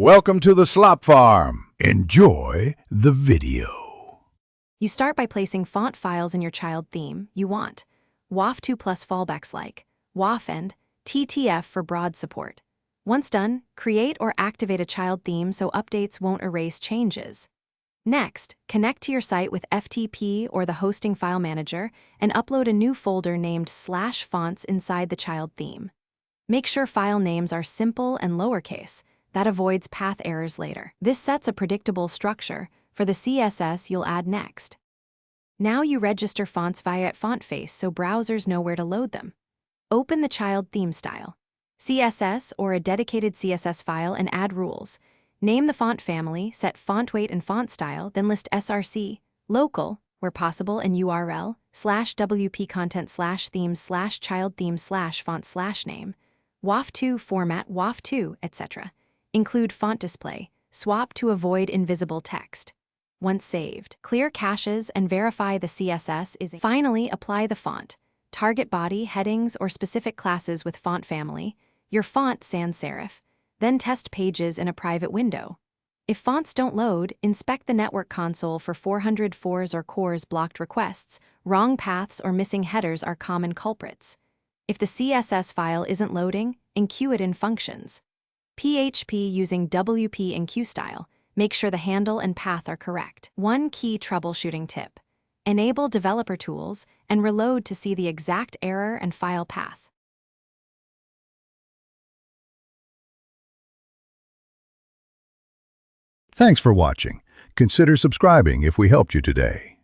Welcome to the Slop Farm. Enjoy the video. You start by placing font files in your child theme you want. WAF2 plus fallbacks like WAF and TTF for broad support. Once done, create or activate a child theme so updates won't erase changes. Next, connect to your site with FTP or the hosting file manager and upload a new folder named /fonts inside the child theme. Make sure file names are simple and lowercase. That avoids path errors later. This sets a predictable structure for the CSS you'll add next. Now you register fonts via FontFace so browsers know where to load them. Open the child theme style, CSS or a dedicated CSS file and add rules. Name the font family, set font weight and font style, then list src, local, where possible, and URL, /wp content /themes /child theme /font /name, WAF2 format WAF2, etc. Include font display, swap to avoid invisible text. Once saved, clear caches and verify the CSS is. Finally, apply the font. Target body, headings, or specific classes with font family, your font sans serif, then test pages in a private window. If fonts don't load, inspect the network console for 404s or cores blocked requests. Wrong paths or missing headers are common culprits. If the CSS file isn't loading, enqueue it in functions. PHP using WP enqueue style. Make sure the handle and path are correct. One key troubleshooting tip: enable developer tools and reload to see the exact error and file path. Thanks for watching. Consider subscribing if we helped you today.